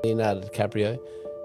Leonardo DiCaprio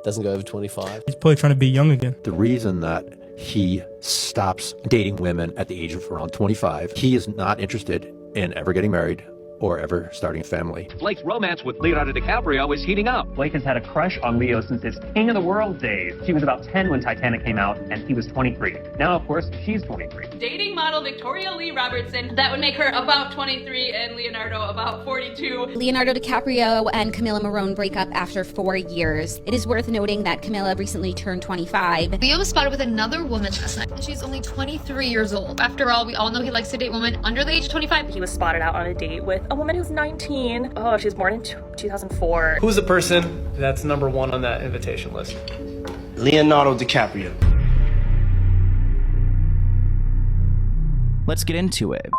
doesn't go over 25. He's probably trying to be young again. The reason that he stops dating women at the age of around 25, he is not interested in ever getting married or ever starting a family. Blake's romance with Leonardo DiCaprio is heating up. Blake has had a crush on Leo since his King of the World days. She was about 10 when Titanic came out, and he was 23. Now, of course, she's 23. Dating model Victoria Lee Robertson, that would make her about 23 and Leonardo about 42. Leonardo DiCaprio and Camilla Morrone break up after 4 years. It is worth noting that Camilla recently turned 25. Leo was spotted with another woman last night. She's only 23 years old. After all, we all know he likes to date women under the age of 25. He was spotted out on a date with a woman who's 19. Oh, she was born in 2004. Who's the person that's number one on that invitation list? Leonardo DiCaprio. Let's get into it.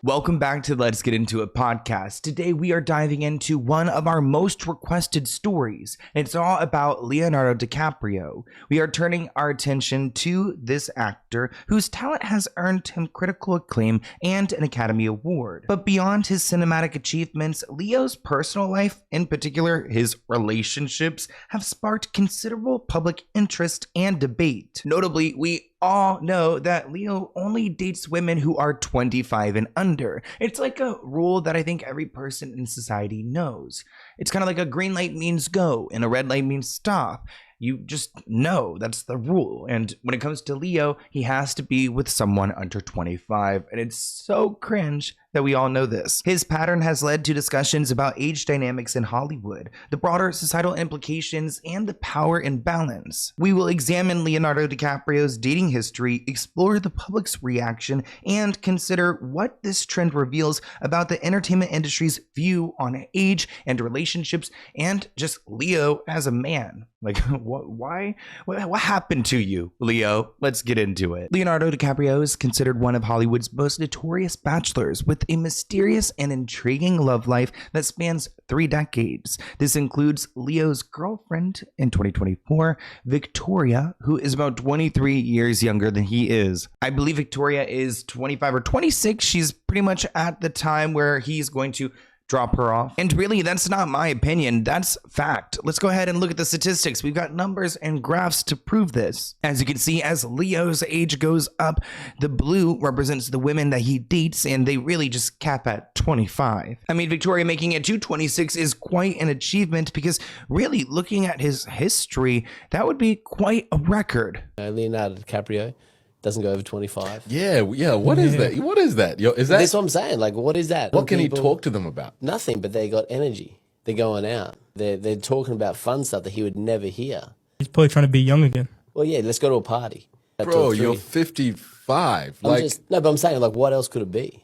Welcome back to Let's Get Into It podcast. Today we are diving into one of our most requested stories. It's all about Leonardo DiCaprio. We are turning our attention to this actor whose talent has earned him critical acclaim and an Academy Award. But beyond his cinematic achievements, Leo's personal life, in particular his relationships, have sparked considerable public interest and debate. Notably, we all know that Leo only dates women who are 25 and under. It's like a rule that I think every person in society knows. It's kind of like a green light means go and a red light means stop. You just know that's the rule. And when it comes to Leo, he has to be with someone under 25. And it's so cringe that we all know this. His pattern has led to discussions about age dynamics in Hollywood, the broader societal implications, and the power imbalance. We will examine Leonardo DiCaprio's dating history, explore the public's reaction, and consider what this trend reveals about the entertainment industry's view on age and relationships, and just Leo as a man. Like, what happened to you, Leo? Let's get into it. Leonardo DiCaprio is considered one of Hollywood's most notorious bachelors, with a mysterious and intriguing love life that spans 3 decades. This includes Leo's girlfriend in 2024, Victoria, who is about 23 years younger than he is. I believe Victoria is 25 or 26. She's pretty much at the time where he's going to drop her off. And really, that's not my opinion, that's fact. Let's go ahead and look at the statistics. We've got numbers and graphs to prove this. As you can see, as Leo's age goes up, the blue represents the women that he dates, and they really just cap at 25. I mean, Victoria making it to 26 is quite an achievement, because really, looking at his history, that would be quite a record. Leonardo DiCaprio doesn't go over 25. Yeah. What is that? What is that? Is that? That's what I'm saying. Like, what is that? What can he talk to them about? Nothing, but they got energy. They're going out. They're talking about fun stuff that he would never hear. He's probably trying to be young again. Well, yeah, let's go to a party. Bro, you're 55. No, but I'm saying, like, what else could it be?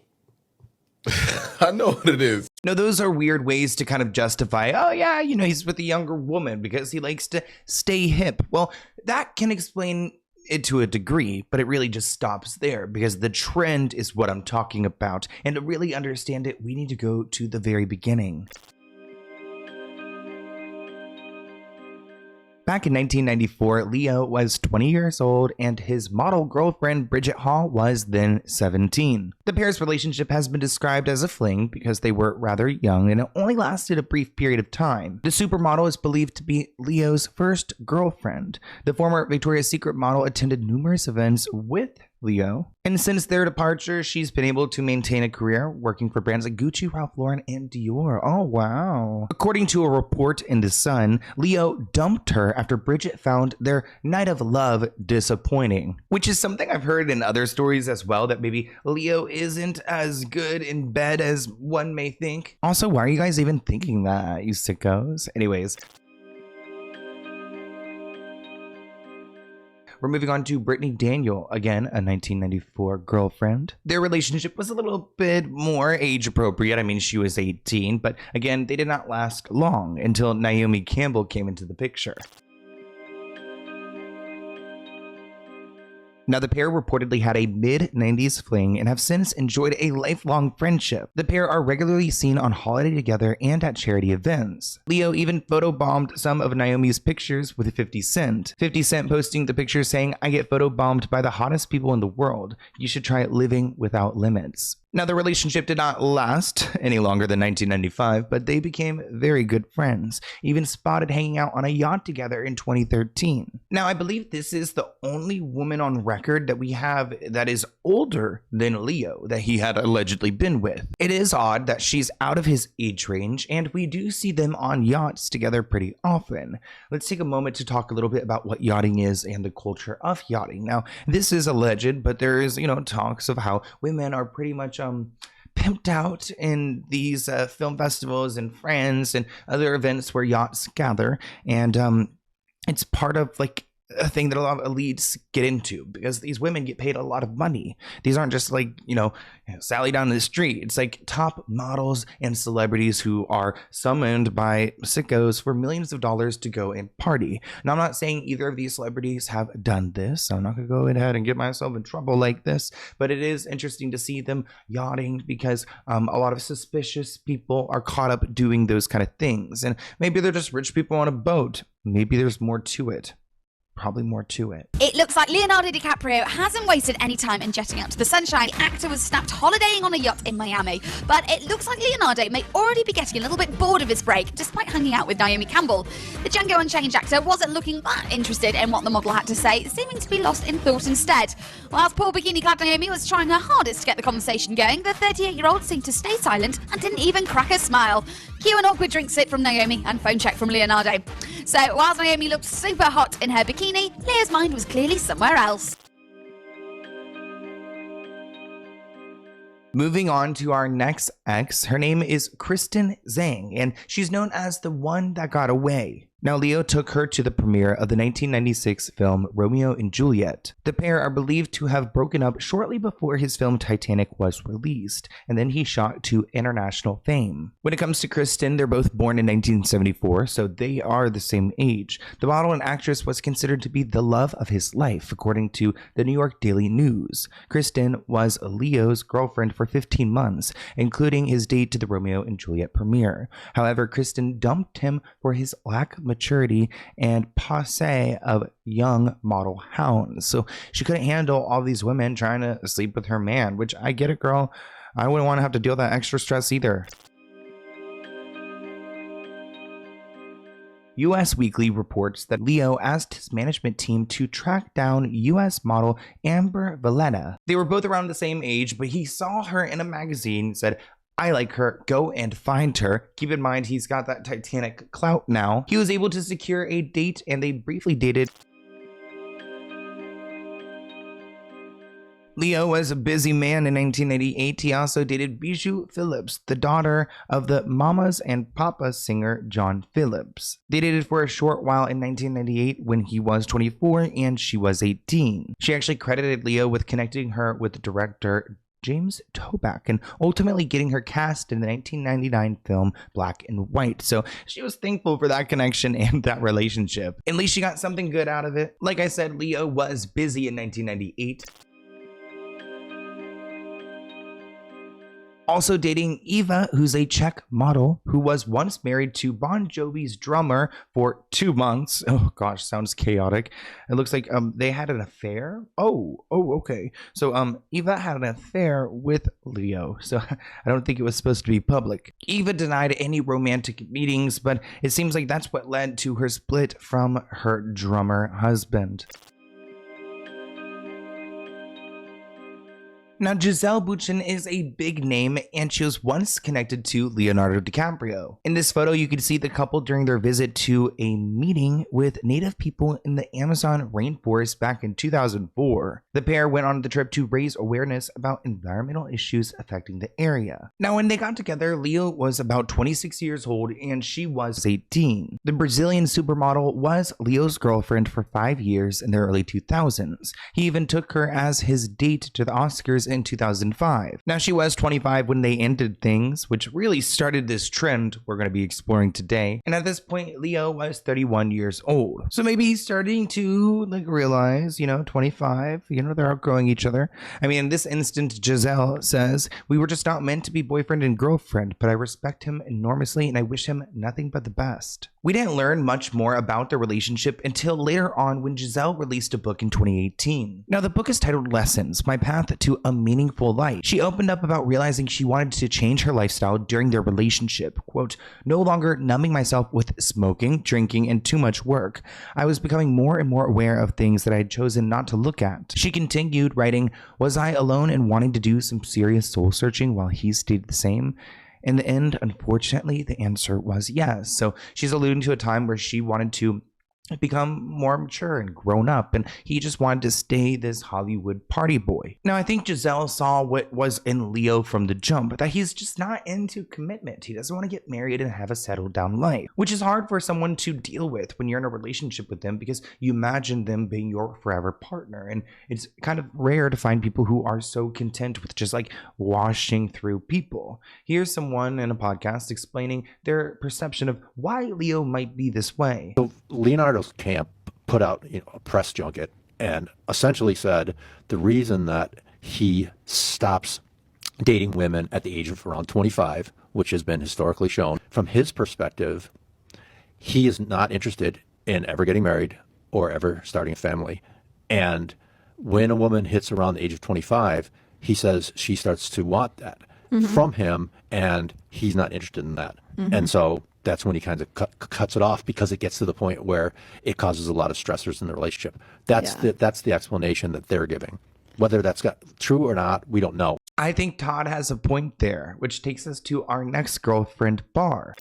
I know what it is. No, those are weird ways to kind of justify, oh yeah, he's with a younger woman because he likes to stay hip. Well, that can explain it to a degree, but it really just stops there, because the trend is what I'm talking about. And to really understand it, we need to go to the very beginning. Back in 1994, Leo was 20 years old and his model girlfriend Bridget Hall was then 17. The pair's relationship has been described as a fling because they were rather young and it only lasted a brief period of time. The supermodel is believed to be Leo's first girlfriend. The former Victoria's Secret model attended numerous events with Leo, and since their departure, she's been able to maintain a career working for brands like Gucci, Ralph Lauren, and Dior. Oh, wow. According to a report in The Sun, Leo dumped her after Bridget found their night of love disappointing, which is something I've heard in other stories as well, that maybe Leo isn't as good in bed as one may think. Also, why are you guys even thinking that, you sickos? Anyways. We're moving on to Brittany Daniel, again, a 1994 girlfriend. Their relationship was a little bit more age appropriate. I mean, she was 18, but again, they did not last long until Naomi Campbell came into the picture. Now, the pair reportedly had a mid-90s fling and have since enjoyed a lifelong friendship. The pair are regularly seen on holiday together and at charity events. Leo even photobombed some of Naomi's pictures with 50 Cent. 50 Cent posting the picture saying, "I get photobombed by the hottest people in the world. You should try living without limits." Now, the relationship did not last any longer than 1995, but they became very good friends, even spotted hanging out on a yacht together in 2013. Now, I believe this is the only woman on record that we have that is older than Leo that he had allegedly been with. It is odd that she's out of his age range, and we do see them on yachts together pretty often. Let's take a moment to talk a little bit about what yachting is and the culture of yachting. Now, this is alleged, but there is, talks of how women are pretty much pimped out in these film festivals and France and other events where yachts gather, and it's part of like a thing that a lot of elites get into because these women get paid a lot of money. These aren't just like, Sally down the street. It's like top models and celebrities who are summoned by sickos for millions of dollars to go and party. Now, I'm not saying either of these celebrities have done this. I'm not going to go ahead and get myself in trouble like this, but it is interesting to see them yachting because a lot of suspicious people are caught up doing those kind of things. And maybe they're just rich people on a boat. Maybe there's more to it. Probably more to it. It looks like Leonardo DiCaprio hasn't wasted any time in jetting out to the sunshine. The actor was snapped holidaying on a yacht in Miami, but it looks like Leonardo may already be getting a little bit bored of his break, despite hanging out with Naomi Campbell. The Django Unchained actor wasn't looking that interested in what the model had to say, seeming to be lost in thought instead. Whilst poor bikini-clad Naomi was trying her hardest to get the conversation going, the 38-year-old seemed to stay silent and didn't even crack a smile. Cue an awkward drink sip from Naomi and phone check from Leonardo. So, whilst Naomi looked super hot in her bikini, Leo's mind was clearly somewhere else. Moving on to our next ex, her name is Kristen Zhang, and she's known as the one that got away. Now, Leo took her to the premiere of the 1996 film Romeo and Juliet. The pair are believed to have broken up shortly before his film Titanic was released, and then he shot to international fame. When it comes to Kristen, they're both born in 1974, so they are the same age. The model and actress was considered to be the love of his life, according to the New York Daily News. Kristen was Leo's girlfriend for 15 months, including his date to the Romeo and Juliet premiere. However, Kristen dumped him for his lack of maturity and passe of young model hounds. So she couldn't handle all these women trying to sleep with her man, which I get it, girl. I wouldn't want to have to deal with that extra stress either. US Weekly reports that Leo asked his management team to track down US model Amber Valletta. They were both around the same age, but he saw her in a magazine and said, "I like her, go and find her." Keep in mind, he's got that Titanic clout now. He was able to secure a date and they briefly dated. Leo was a busy man in 1988. He also dated Bijou Phillips, the daughter of the Mamas and Papas singer John Phillips. They dated for a short while in 1998 when he was 24 and she was 18. She actually credited Leo with connecting her with the director James Toback and ultimately getting her cast in the 1999 film Black and White. So she was thankful for that connection and that relationship. At least she got something good out of it. Like I said, Leo was busy in 1998. Also dating Eva, who's a Czech model who was once married to Bon Jovi's drummer for 2 months. Oh gosh, sounds chaotic. It looks like they had an affair. Oh, okay. So Eva had an affair with Leo. So I don't think it was supposed to be public. Eva denied any romantic meetings, but it seems like that's what led to her split from her drummer husband. Now, Gisele Bündchen is a big name, and she was once connected to Leonardo DiCaprio. In this photo, you can see the couple during their visit to a meeting with native people in the Amazon rainforest back in 2004. The pair went on the trip to raise awareness about environmental issues affecting the area. Now, when they got together, Leo was about 26 years old, and she was 18. The Brazilian supermodel was Leo's girlfriend for 5 years in the early 2000s. He even took her as his date to the Oscars years in 2005. Now, she was 25 when they ended things, which really started this trend we're going to be exploring today. And at this point, Leo was 31 years old. So maybe he's starting to realize, 25, they're outgrowing each other. I mean, in this instant, Giselle says, "We were just not meant to be boyfriend and girlfriend, but I respect him enormously and I wish him nothing but the best." We didn't learn much more about their relationship until later on when Giselle released a book in 2018. Now, the book is titled Lessons, My Path to a Meaningful Life. She opened up about realizing she wanted to change her lifestyle during their relationship. Quote, "No longer numbing myself with smoking, drinking, and too much work. I was becoming more and more aware of things that I had chosen not to look at." She continued writing, "Was I alone in wanting to do some serious soul searching while he stayed the same? In the end, unfortunately, the answer was yes." So she's alluding to a time where she wanted to become more mature and grown up, and he just wanted to stay this Hollywood party boy. Now, I think Giselle saw what was in Leo from the jump, that he's just not into commitment. He doesn't want to get married and have a settled down life, which is hard for someone to deal with when you're in a relationship with them, because you imagine them being your forever partner, and it's kind of rare to find people who are so content with just washing through people. Here's someone in a podcast explaining their perception of why Leo might be this way. So Leonardo's camp put out a press junket and essentially said the reason that he stops dating women at the age of around 25, which has been historically shown, from his perspective, he is not interested in ever getting married or ever starting a family. And when a woman hits around the age of 25, he says she starts to want that from him, and he's not interested in that. And so that's when he kind of cuts it off, because it gets to the point where it causes a lot of stressors in the relationship. That's the explanation that they're giving. Whether that's true or not, we don't know. I think Todd has a point there, which takes us to our next girlfriend, Bar.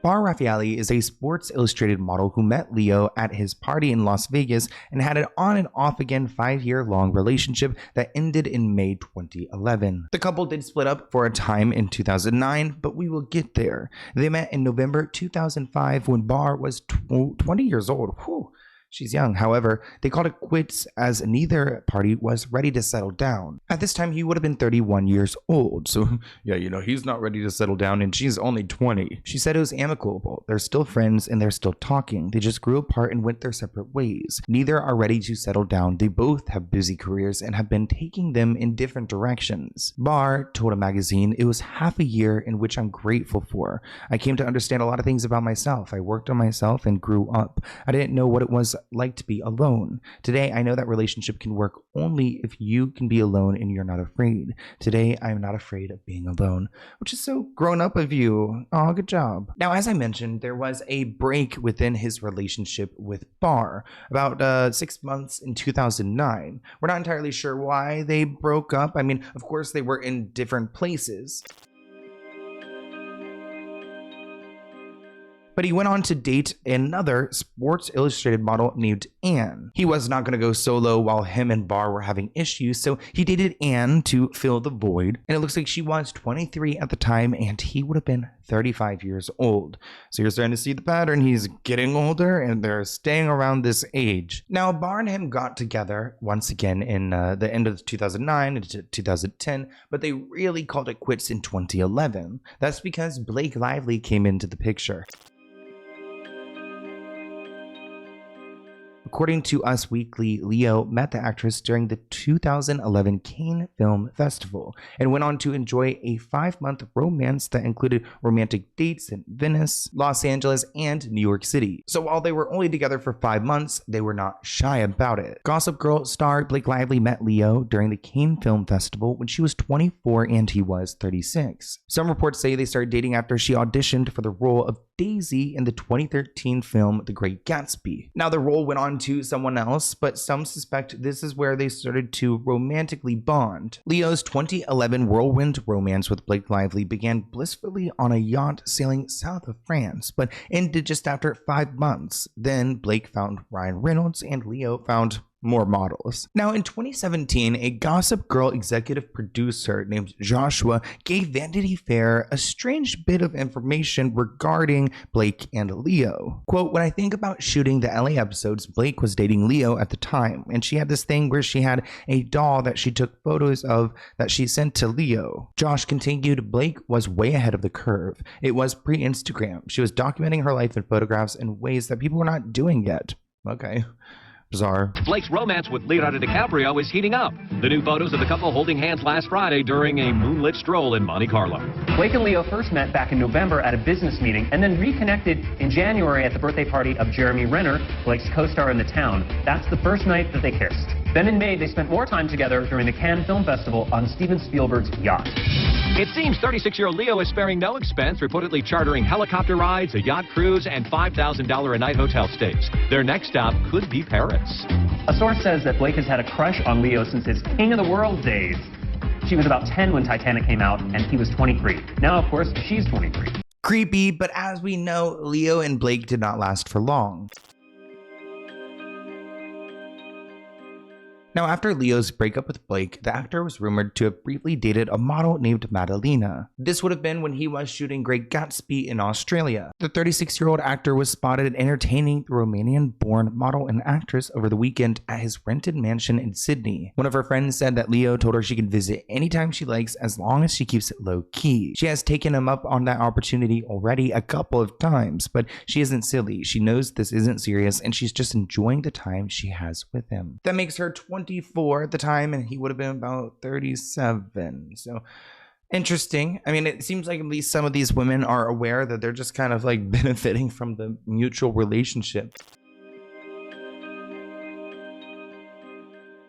Bar Raffaelli is a Sports Illustrated model who met Leo at his party in Las Vegas and had an on and off again 5-year-long relationship that ended in May 2011. The couple did split up for a time in 2009, but we will get there. They met in November 2005 when Bar was 20 years old. Whew. She's young. However, they called it quits as neither party was ready to settle down. At this time, he would have been 31 years old. So, he's not ready to settle down and she's only 20. She said it was amicable. They're still friends and they're still talking. They just grew apart and went their separate ways. Neither are ready to settle down. They both have busy careers and have been taking them in different directions. Bar told a magazine, "It was half a year in which I'm grateful for. I came to understand a lot of things about myself. I worked on myself and grew up. I didn't know what it was like to be alone. Today, I know that relationship can work only if you can be alone and you're not afraid. Today, I'm not afraid of being alone," which is so grown up of you. Oh, good job. Now, as I mentioned, there was a break within his relationship with Bar about 6 months in 2009. We're not entirely sure why they broke up. I mean, of course, they were in different places. But he went on to date another Sports Illustrated model named Anne. He was not going to go solo while him and Bar were having issues, so he dated Anne to fill the void. And it looks like she was 23 at the time, and he would have been 35 years old. So you're starting to see the pattern. He's getting older, and they're staying around this age. Now, Bar and him got together once again in the end of 2009 into 2010, but they really called it quits in 2011. That's because Blake Lively came into the picture. According to Us Weekly, Leo met the actress during the 2011 Cannes Film Festival and went on to enjoy a 5-month romance that included romantic dates in Venice, Los Angeles, and New York City. So while they were only together for 5 months, they were not shy about it. Gossip Girl star Blake Lively met Leo during the Cannes Film Festival when she was 24 and he was 36. Some reports say they started dating after she auditioned for the role of Daisy in the 2013 film The Great Gatsby. Now, the role went on to someone else, but some suspect this is where they started to romantically bond. Leo's 2011 whirlwind romance with Blake Lively began blissfully on a yacht sailing south of France, but ended just after 5 months. Then Blake found Ryan Reynolds and Leo found more models. Now, in 2017, a Gossip Girl executive producer named Joshua gave Vanity Fair a strange bit of information regarding Blake and Leo. Quote, when I think about shooting the LA episodes, Blake was dating Leo at the time, and she had this thing where she had a doll that she took photos of that she sent to Leo. Josh continued, Blake was way ahead of the curve. It was pre-Instagram. She was documenting her life in photographs in ways that people were not doing yet. Okay. Bizarre. Blake's romance with Leonardo DiCaprio is heating up. The new photos of the couple holding hands last Friday during a moonlit stroll in Monte Carlo. Blake and Leo first met back in November at a business meeting and then reconnected in January at the birthday party of Jeremy Renner, Blake's co-star in The Town. That's the first night that they kissed. Then in May, they spent more time together during the Cannes Film Festival on Steven Spielberg's yacht. It seems 36-year-old Leo is sparing no expense, reportedly chartering helicopter rides, a yacht cruise, and $5,000 a night hotel stays. Their next stop could be Paris. A source says that Blake has had a crush on Leo since his King of the World days. She was about 10 when Titanic came out, and he was 23. Now, of course, she's 23. Creepy, but as we know, Leo and Blake did not last for long. Now, after Leo's breakup with Blake, the actor was rumored to have briefly dated a model named Madalena. This would have been when he was shooting Great Gatsby in Australia. The 36-year-old actor was spotted entertaining the Romanian-born model and actress over the weekend at his rented mansion in Sydney. One of her friends said that Leo told her she can visit anytime she likes as long as she keeps it low-key. She has taken him up on that opportunity already a couple of times, but she isn't silly. She knows this isn't serious and she's just enjoying the time she has with him. That makes her 24 at the time, and he would have been about 37. So interesting. I mean, it seems like at least some of these women are aware that they're just kind of like benefiting from the mutual relationship.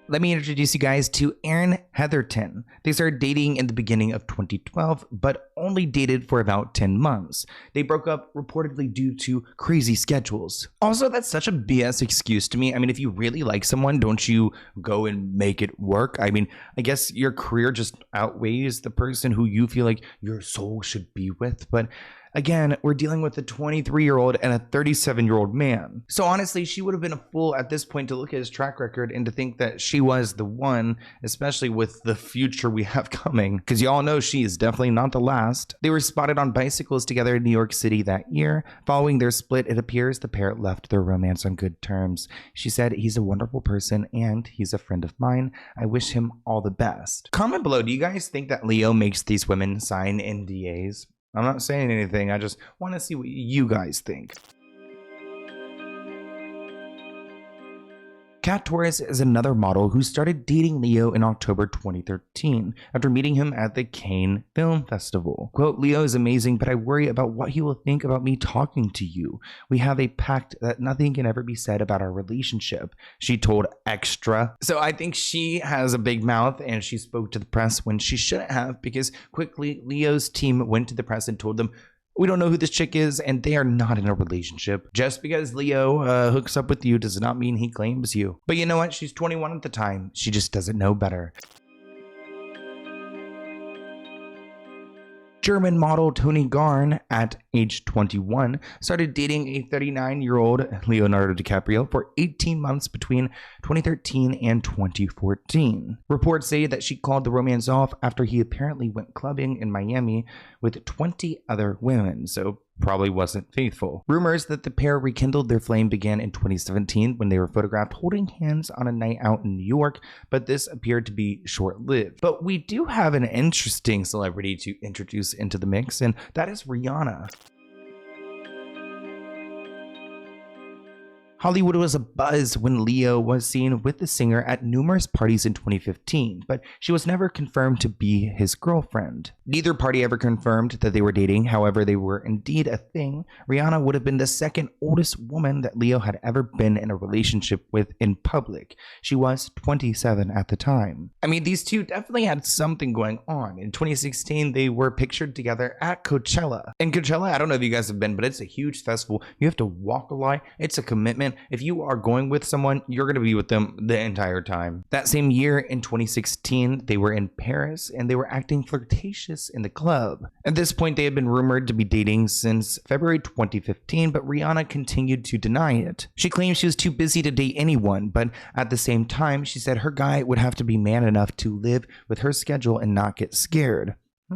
Let me introduce you guys to Erin Heatherton. They started dating in the beginning of 2012, but only dated for about 10 months. They broke up reportedly due to crazy schedules. Also, that's such a BS excuse to me. I mean, if you really like someone, don't you go and make it work? I mean, I guess your career just outweighs the person who you feel like your soul should be with, but again, we're dealing with a 23-year-old and a 37-year-old man. So honestly, she would have been a fool at this point to look at his track record and to think that she was the one, especially with the future we have coming, because y'all know she is definitely not the last. They were spotted on bicycles together in New York City that year. Following their split, it appears the pair left their romance on good terms. She said, he's a wonderful person and he's a friend of mine. I wish him all the best. Comment below, do you guys think that Leo makes these women sign NDAs? I'm not saying anything, I just want to see what you guys think. Kat Torres is another model who started dating Leo in October 2013 after meeting him at the Cannes Film Festival. Quote, Leo is amazing, but I worry about what he will think about me talking to you. We have a pact that nothing can ever be said about our relationship, she told Extra. So I think she has a big mouth and she spoke to the press when she shouldn't have, because quickly Leo's team went to the press and told them, we don't know who this chick is, and they are not in a relationship. Just because Leo hooks up with you does not mean he claims you. But you know what? She's 21 at the time. She just doesn't know better. German model Toni Garn, at age 21, started dating a 39-year-old Leonardo DiCaprio for 18 months between 2013 and 2014. Reports say that she called the romance off after he apparently went clubbing in Miami with 20 other women, so probably wasn't faithful. Rumors that the pair rekindled their flame began in 2017 when they were photographed holding hands on a night out in New York, but this appeared to be short-lived. But we do have an interesting celebrity to introduce into the mix, and that is Rihanna. Hollywood was abuzz when Leo was seen with the singer at numerous parties in 2015, but she was never confirmed to be his girlfriend. Neither party ever confirmed that they were dating, however they were indeed a thing. Rihanna would have been the second oldest woman that Leo had ever been in a relationship with in public. She was 27 at the time. I mean, these two definitely had something going on. In 2016, they were pictured together at Coachella. And Coachella, I don't know if you guys have been, but it's a huge festival. You have to walk a lot. It's a commitment. man, if you are going with someone, you're going to be with them the entire time. That same year in 2016, they were in Paris and they were acting flirtatious in the club. At this point, they had been rumored to be dating since February 2015, but Rihanna continued to deny it. She claimed she was too busy to date anyone, but at the same time, she said her guy would have to be man enough to live with her schedule and not get scared. I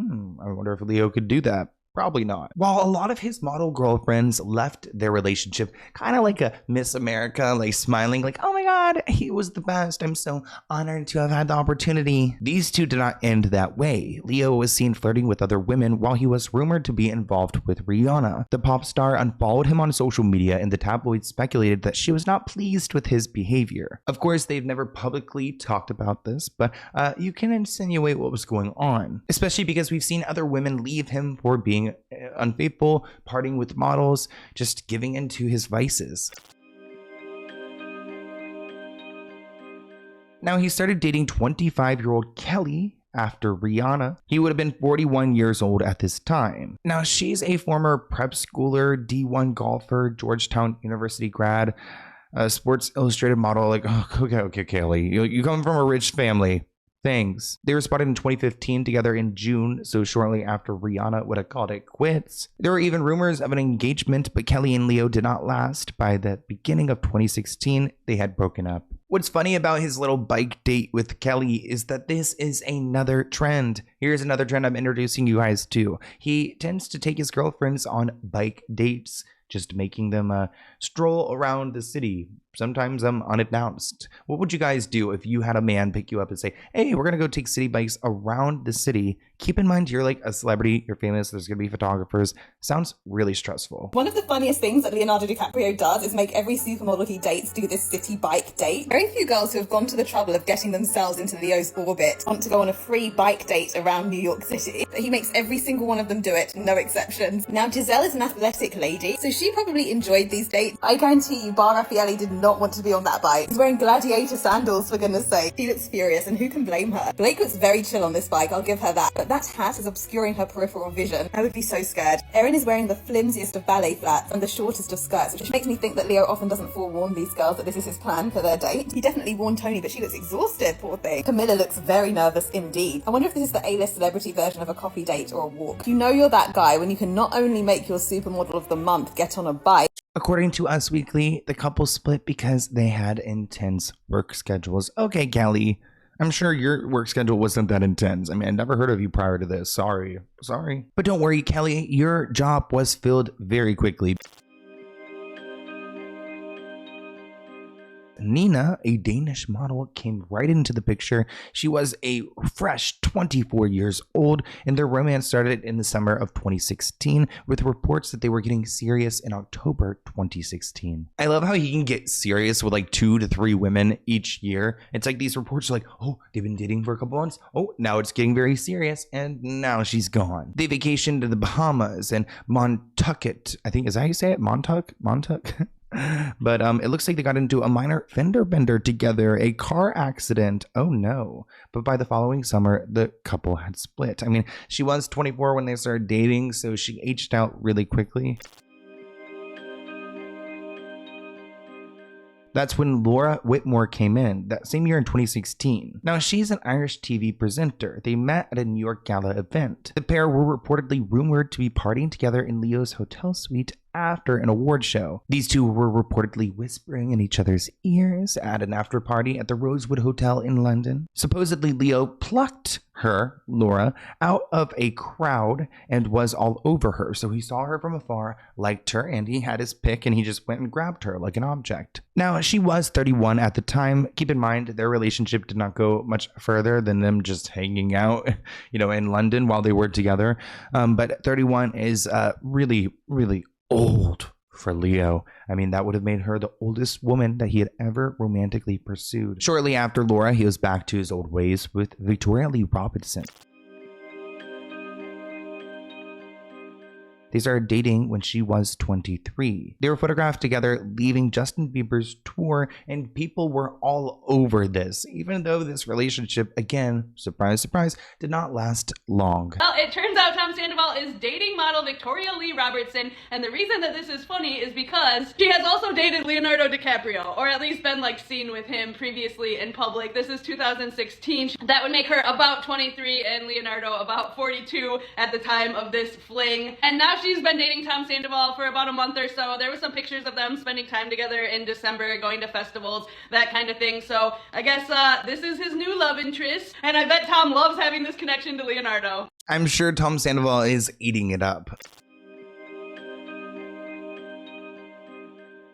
wonder if Leo could do that. Probably not. While a lot of his model girlfriends left their relationship kind of like a Miss America, like smiling like, oh my God, he was the best. I'm so honored to have had the opportunity. These two did not end that way. Leo was seen flirting with other women while he was rumored to be involved with Rihanna. The pop star unfollowed him on social media and the tabloids speculated that she was not pleased with his behavior. Of course, they've never publicly talked about this, but you can insinuate what was going on, especially because we've seen other women leave him for being unfaithful, partying with models, just giving in to his vices. Now he started dating 25-year-old Kelly after Rihanna. He would have been 41 years old at this time. Now she's a former prep schooler, D1 golfer, Georgetown University grad, Sports Illustrated model. Like, oh, okay, Kelly, you come from a rich family. Thanks. They were spotted in 2015 together in June, so shortly after Rihanna would have called it quits. There were even rumors of an engagement, but Kelly and Leo did not last. By the beginning of 2016, they had broken up. What's funny about his little bike date with Kelly is that this is another trend. Here's another trend I'm introducing you guys to. He tends to take his girlfriends on bike dates, just making them stroll around the city, sometimes unannounced. What would you guys do if you had a man pick you up and say, hey, we're gonna go take city bikes around the city? Keep in mind you're like a celebrity, you're famous, there's gonna be photographers. Sounds really stressful. One of the funniest things that Leonardo DiCaprio does is make every supermodel he dates do this city bike date. Very few girls who have gone to the trouble of getting themselves into Leo's orbit want to go on a free bike date around New York City. But he makes every single one of them do it, no exceptions. Now Giselle is an athletic lady, so she probably enjoyed these dates. I guarantee you Bar Raffaelli did not want to be on that bike. He's wearing gladiator sandals, for goodness sake. She looks furious, and who can blame her? Blake looks very chill on this bike, I'll give her that. But that hat is obscuring her peripheral vision. I would be so scared. Erin is wearing the flimsiest of ballet flats and the shortest of skirts, which makes me think that Leo often doesn't forewarn these girls that this is his plan for their date. He definitely warned Tony, but she looks exhausted, poor thing. Camilla looks very nervous indeed. I wonder if this is the A-list celebrity version of a coffee date or a walk. You know you're that guy when you can not only make your supermodel of the month get on a bike. According to Us Weekly, the couple split because they had intense work schedules. Okay, Kelly, I'm sure your work schedule wasn't that intense. I mean, I never heard of you prior to this. Sorry. But don't worry, Kelly, your job was filled very quickly. Nina, a Danish model, came right into the picture. She was a fresh 24 years old, and their romance started in the summer of 2016 with reports that they were getting serious in October 2016. I love how he can get serious with like 2 to 3 women each year. It's like these reports are like, oh, they've been dating for a couple months. Oh, now it's getting very serious, and now she's gone. They vacationed to the Bahamas and Montucket. I think, is that how you say it? Montuck? But it looks like they got into a minor fender bender together, a car accident. Oh no. But by the following summer, the couple had split. I mean, she was 24 when they started dating, so she aged out really quickly. That's when Laura Whitmore came in, that same year in 2016. Now, she's an Irish TV presenter. They met at a New York gala event. The pair were reportedly rumored to be partying together in Leo's hotel suite after an award show. These two were reportedly whispering in each other's ears at an after party at the Rosewood Hotel in London. Supposedly, Leo plucked her, Laura, out of a crowd and was all over her. So he saw her from afar, liked her, and he had his pick and he just went and grabbed her like an object. Now, she was 31 at the time. Keep in mind, their relationship did not go much further than them just hanging out, in London while they were together. But 31 is really, really old for Leo. I mean, that would have made her the oldest woman that he had ever romantically pursued. Shortly after Laura, he was back to his old ways with Victoria Lee Robinson. They started dating when she was 23. They were photographed together leaving Justin Bieber's tour, and people were all over this, even though this relationship, again, surprise, surprise, did not last long. Well, it turns out Tom Sandoval is dating model Victoria Lee Robertson, and the reason that this is funny is because she has also dated Leonardo DiCaprio, or at least been like seen with him previously in public. This is 2016. That would make her about 23 and Leonardo about 42 at the time of this fling. And now she's been dating Tom Sandoval for about a month or so. There were some pictures of them spending time together in December, going to festivals, that kind of thing. So I guess this is his new love interest, and I bet Tom loves having this connection to Leonardo. I'm sure Tom Sandoval is eating it up.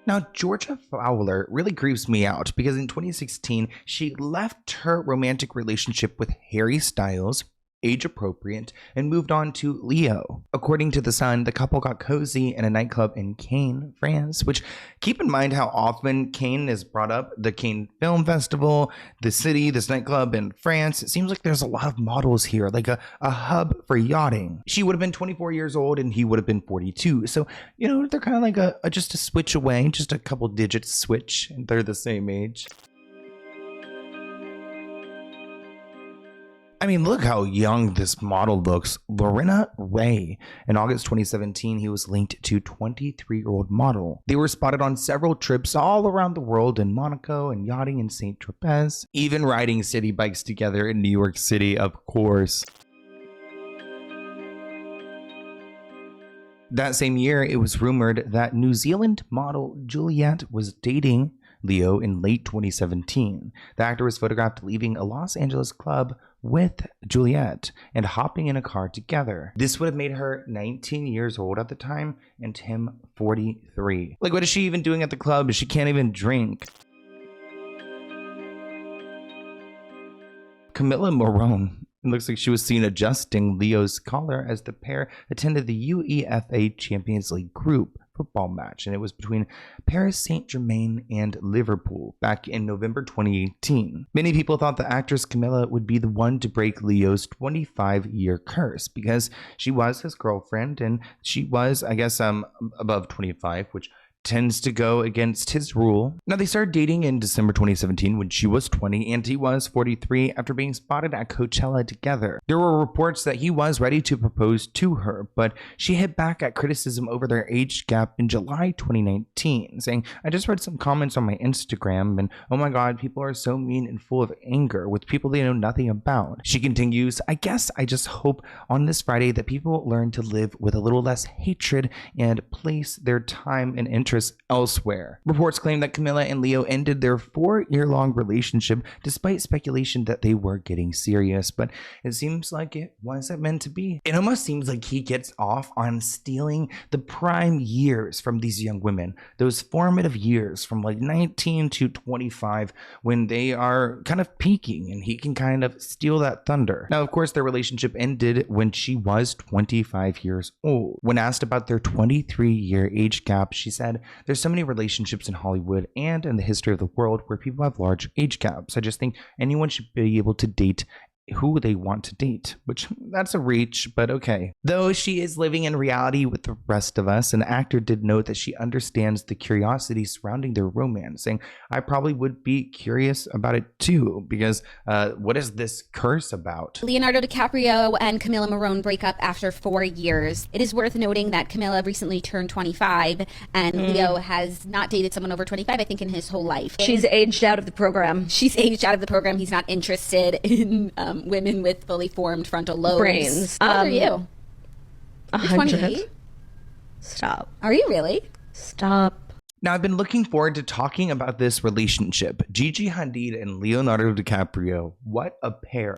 Now, Georgia Fowler really creeps me out because in 2016, she left her romantic relationship with Harry Styles, age appropriate, and moved on to Leo. According to The Sun, the couple got cozy in a nightclub in Cannes, France, which, keep in mind how often Cannes is brought up. The Cannes Film Festival, the city, this nightclub in France. It seems like there's a lot of models here, like a hub for yachting. She would have been 24 years old and he would have been 42. So, you know, they're kind of like just a switch away, just a couple digits switch, and they're the same age. I mean, look how young this model looks. Lorena Ray. In August 2017, he was linked to 23-year-old model. They were spotted on several trips all around the world in Monaco and yachting in St. Tropez, even riding city bikes together in New York City, of course. That same year, it was rumored that New Zealand model Juliet was dating Leo in late 2017. The actor was photographed leaving a Los Angeles club with Juliet and hopping in a car together. This would have made her 19 years old at the time and him 43. Like, what is she even doing at the club? She can't even drink. Camilla Morone. It looks like she was seen adjusting Leo's collar as the pair attended the UEFA Champions League group football match, and it was between Paris Saint-Germain and Liverpool back in November 2018. Many people thought the actress Camilla would be the one to break Leo's 25-year curse because she was his girlfriend and she was, I guess, above 25, which tends to go against his rule. Now, they started dating in December 2017 when she was 20 and he was 43 after being spotted at Coachella together. There were reports that he was ready to propose to her, but she hit back at criticism over their age gap in July 2019, saying, "I just read some comments on my Instagram and oh my god, people are so mean and full of anger with people they know nothing about." She continues, "I guess I just hope on this Friday that people learn to live with a little less hatred and place their time and interest elsewhere." Reports claim that Camilla and Leo ended their 4-year-long relationship despite speculation that they were getting serious, but it seems like it wasn't meant to be. It almost seems like he gets off on stealing the prime years from these young women, those formative years from like 19 to 25 when they are kind of peaking, and he can kind of steal that thunder. Now, of course, their relationship ended when she was 25 years old. When asked about their 23-year age gap, she said, "There's so many relationships in Hollywood and in the history of the world where people have large age gaps. I just think anyone should be able to date who they want to date," which that's a reach, but okay. Though she is living in reality with the rest of us, an actor did note that she understands the curiosity surrounding their romance, saying, "I probably would be curious about it too, because what is this curse about?" Leonardo DiCaprio and Camilla Morone break up after 4 years. It is worth noting that Camilla recently turned 25 and Leo has not dated someone over 25, I think, in his whole life. She's aged out of the program. She's aged out of the program. He's not interested in women with fully formed frontal lobes. Brains. How old are you? 100. Stop. Are you really? Stop. Now, I've been looking forward to talking about this relationship. Gigi Hadid and Leonardo DiCaprio. What a pair.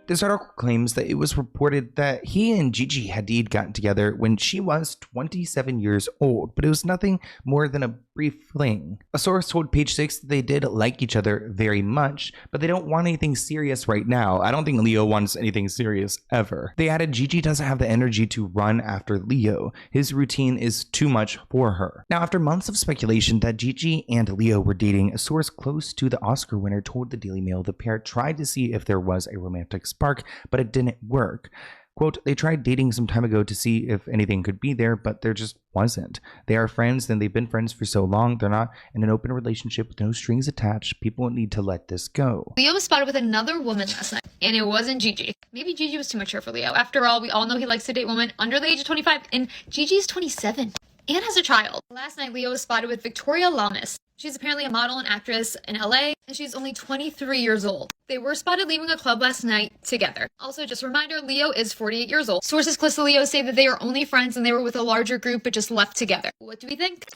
This article claims that it was reported that he and Gigi Hadid got together when she was 27 years old, but it was nothing more than a brief fling. A source told Page Six that they did like each other very much, but they don't want anything serious right now. I don't think Leo wants anything serious ever. They added Gigi doesn't have the energy to run after Leo. His routine is too much for her. Now, after months of speculation that Gigi and Leo were dating, a source close to the Oscar winner told the Daily Mail the pair tried to see if there was a romantic spark, but it didn't work. Quote, they tried dating some time ago to see if anything could be there, but there just wasn't. They are friends, and they've been friends for so long. They're not in an open relationship with no strings attached. People need to let this go. Leo was spotted with another woman last night, and it wasn't Gigi. Maybe Gigi was too mature for Leo. After all, we all know he likes to date women under the age of 25, and Gigi's 27 and has a child. Last night, Leo was spotted with Victoria Lamas. She's apparently a model and actress in LA, and she's only 23 years old. They were spotted leaving a club last night together. Also, just a reminder, Leo is 48 years old. Sources close to Leo say that they are only friends and they were with a larger group but just left together. What do we think?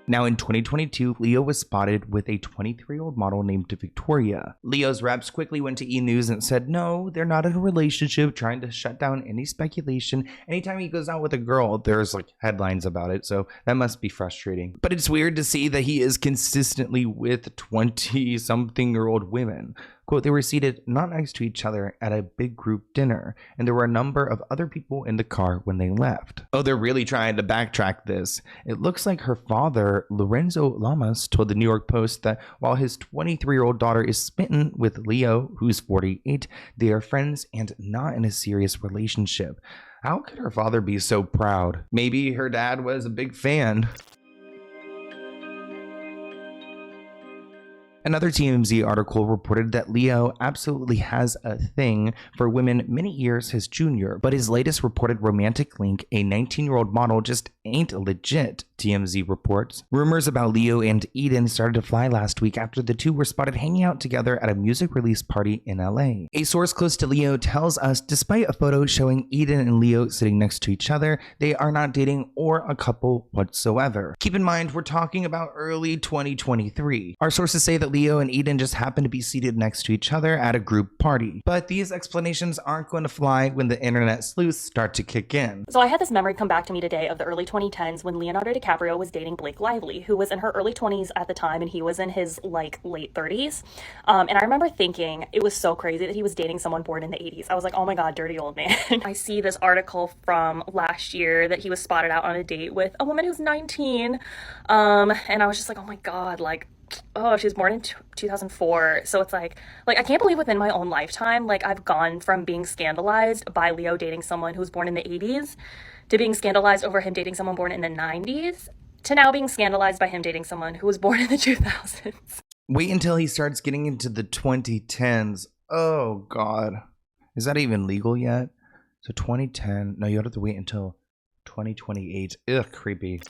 Now in 2022, Leo was spotted with a 23-year-old model named Victoria. Leo's reps quickly went to E! News and said, no, they're not in a relationship, trying to shut down any speculation. Anytime he goes out with a girl, there's like headlines about it, so that must be frustrating. But it's weird to see that he is consistently with 20-something-year-old women. Quote, they were seated not next to each other at a big group dinner, and there were a number of other people in the car when they left. Oh, they're really trying to backtrack this. It looks like her father, Lorenzo Lamas, told the New York Post that while his 23-year-old daughter is smitten with Leo, who's 48, they are friends and not in a serious relationship. How could her father be so proud? Maybe her dad was a big fan. Another TMZ article reported that Leo absolutely has a thing for women many years his junior, but his latest reported romantic link, a 19-year-old model, just ain't legit, TMZ reports. Rumors about Leo and Eden started to fly last week after the two were spotted hanging out together at a music release party in LA. A source close to Leo tells us despite a photo showing Eden and Leo sitting next to each other, they are not dating or a couple whatsoever. Keep in mind, we're talking about early 2023. Our sources say that Leo and Eden just happened to be seated next to each other at a group party. But these explanations aren't going to fly when the internet sleuths start to kick in. So I had this memory come back to me today of the early 2010s when Leonardo DiCaprio was dating Blake Lively, who was in her early 20s at the time, and he was in his like late 30s. And I remember thinking it was so crazy that he was dating someone born in the 80s. I was like, oh my God, dirty old man. I see this article from last year that he was spotted out on a date with a woman who's 19. And I was just like, oh my God, like, oh, she was born in 2004. So it's like I can't believe within my own lifetime, like I've gone from being scandalized by Leo dating someone who was born in the 80s to being scandalized over him dating someone born in the 90s to now being scandalized by him dating someone who was born in the 2000s. Wait until he starts getting into the 2010s. Oh God. Is that even legal yet? So 2010. No, you have to wait until 2028. Ugh, creepy.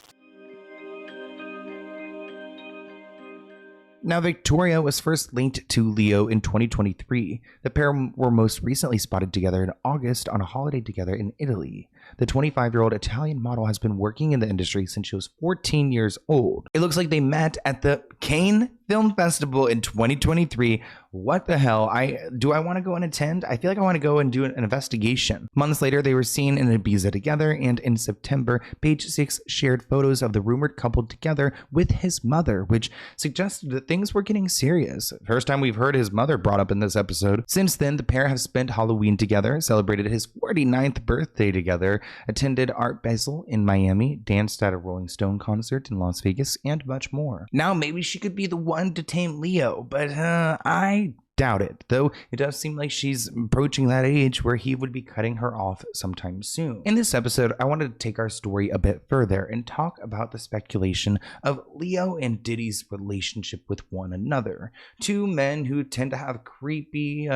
Now, Victoria was first linked to Leo in 2023. The pair were most recently spotted together in August on a holiday together in Italy. The 25-year-old Italian model has been working in the industry since she was 14 years old. It looks like they met at the Cannes Film Festival in 2023. What the hell? Do I want to go and attend? I feel like I want to go and do an investigation. Months later, they were seen in Ibiza together, and in September, Page Six shared photos of the rumored couple together with his mother, which suggested that things were getting serious. First time we've heard his mother brought up in this episode. Since then, the pair have spent Halloween together, celebrated his 49th birthday together, attended Art Basel in Miami, danced at a Rolling Stone concert in Las Vegas, and much more. Now, maybe she could be the one to tame Leo, but I doubt it, though it does seem like she's approaching that age where he would be cutting her off sometime soon. In this episode, I wanted to take our story a bit further and talk about the speculation of Leo and Diddy's relationship with one another. Two men who tend to have creepy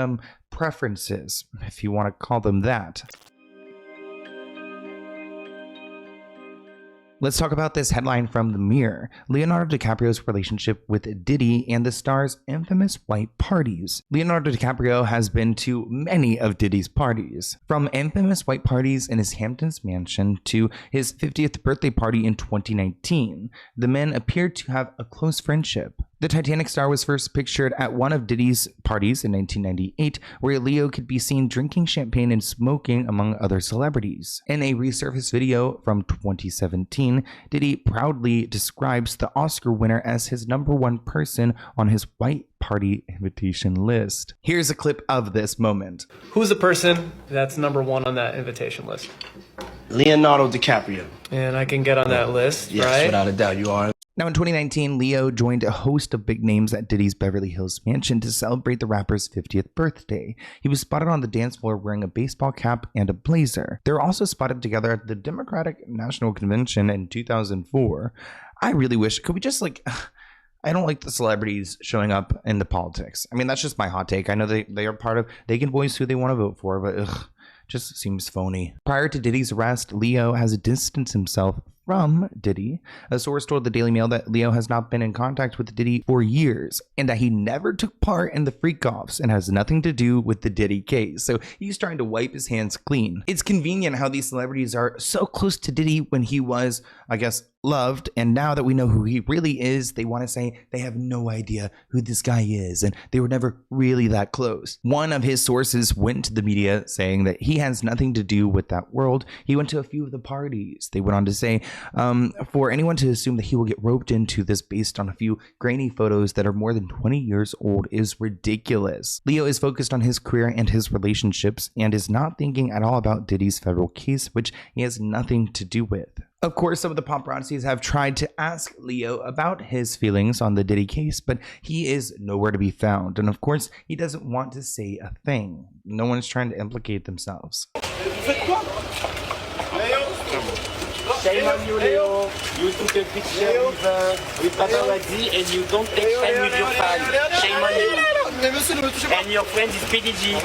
preferences, if you want to call them that. Let's talk about this headline from The Mirror. Leonardo DiCaprio's relationship with Diddy and the star's infamous white parties. Leonardo DiCaprio has been to many of Diddy's parties. From infamous white parties in his Hamptons mansion to his 50th birthday party in 2019, the men appeared to have a close friendship. The Titanic star was first pictured at one of Diddy's parties in 1998, where Leo could be seen drinking champagne and smoking among other celebrities. In a resurfaced video from 2017, Diddy proudly describes the Oscar winner as his #1 person on his white party invitation list. Here's a clip of this moment. Who's the person that's #1 on that invitation list? Leonardo DiCaprio. And I can get on that list, yes, right? Without a doubt, you are. Now, in 2019, Leo joined a host of big names at Diddy's Beverly Hills mansion to celebrate the rapper's 50th birthday. He was spotted on the dance floor wearing a baseball cap and a blazer. They were also spotted together at the Democratic National Convention in 2004. I really wish, could we just I don't like the celebrities showing up in the politics. I mean, that's just my hot take. I know they are part of, they can voice who they want to vote for, but just seems phony. Prior to Diddy's arrest, Leo has distanced himself from Diddy. A source told the Daily Mail that Leo has not been in contact with Diddy for years and that he never took part in the freak-offs and has nothing to do with the Diddy case. So he's trying to wipe his hands clean. It's convenient how these celebrities are so close to Diddy when he was, I guess, loved, and now that we know who he really is, they want to say they have no idea who this guy is and they were never really that close. One of his sources went to the media saying that he has nothing to do with that world. He went to a few of the parties. They went on to say, for anyone to assume that he will get roped into this based on a few grainy photos that are more than 20 years old is ridiculous. Leo is focused on his career and his relationships and is not thinking at all about Diddy's federal case, which he has nothing to do with. Of course, some of the paparazzis have tried to ask Leo about his feelings on the Diddy case, but he is nowhere to be found. And of course, he doesn't want to say a thing. No one's trying to implicate themselves. Shame on you, Leo. You took a picture with paparazzi and you don't take time with your fan. Shame on you. And your friend is PDG.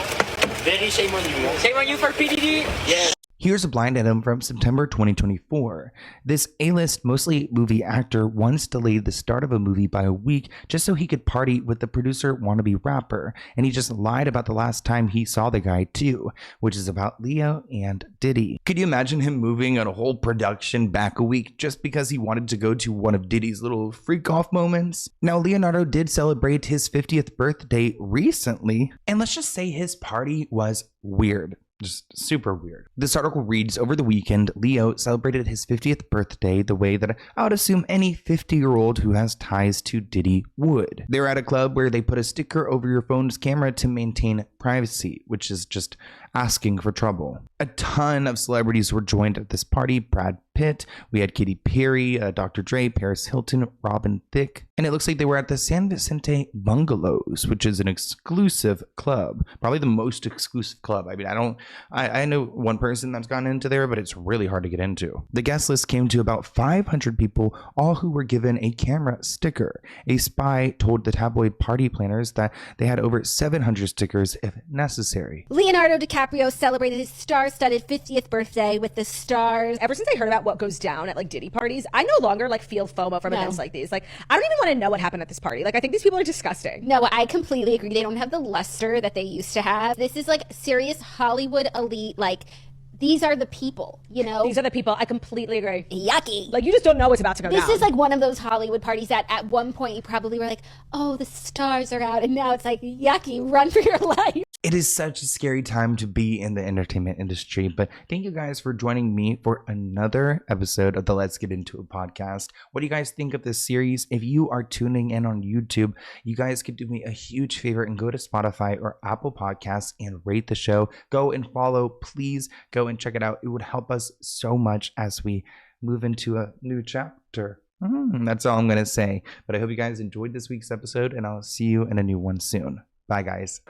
Very shame on you. Shame on you for PDG. Yes. Here's a blind item from September 2024. This A-list, mostly movie actor once delayed the start of a movie by a week just so he could party with the producer wannabe rapper, and he just lied about the last time he saw the guy too, which is about Leo and Diddy. Could you imagine him moving a whole production back a week just because he wanted to go to one of Diddy's little freak-off moments? Now, Leonardo did celebrate his 50th birthday recently, and let's just say his party was weird. Just super weird. This article reads, over the weekend, Leo celebrated his 50th birthday the way that I would assume any 50-year-old who has ties to Diddy would. They were at a club where they put a sticker over your phone's camera to maintain privacy, which is just asking for trouble. A ton of celebrities were joined at this party. Brad Pitt, we had Katy Perry, Dr. Dre, Paris Hilton, Robin Thicke, and it looks like they were at the San Vicente Bungalows, which is an exclusive club, probably the most exclusive club. I mean, I know one person that's gone into there, but it's really hard to get into. The guest list came to about 500 people, all who were given a camera sticker. A spy told the tabloid party planners that they had over 700 stickers if necessary. Leonardo DiCaprio celebrated his star-studded 50th birthday with the stars. Ever since I heard about what goes down at like Diddy parties, I no longer like feel FOMO from events like these. Like, I don't even want to know what happened at this party. Like, I think these people are disgusting. No, I completely agree. They don't have the luster that they used to have. This is like serious Hollywood elite, like, these are the people, you know? These are the people. I completely agree. Yucky. Like, you just don't know what's about to go down. This is like one of those Hollywood parties that at one point you probably were like, oh, the stars are out. And now it's like, yucky, run for your life. It is such a scary time to be in the entertainment industry, but thank you guys for joining me for another episode of the Let's Get Into It podcast. What do you guys think of this series? If you are tuning in on YouTube, you guys could do me a huge favor and go to Spotify or Apple Podcasts and rate the show. Go and follow. Please go and check it out. It would help us so much as we move into a new chapter. That's all I'm going to say. But I hope you guys enjoyed this week's episode, and I'll see you in a new one soon. Bye, guys.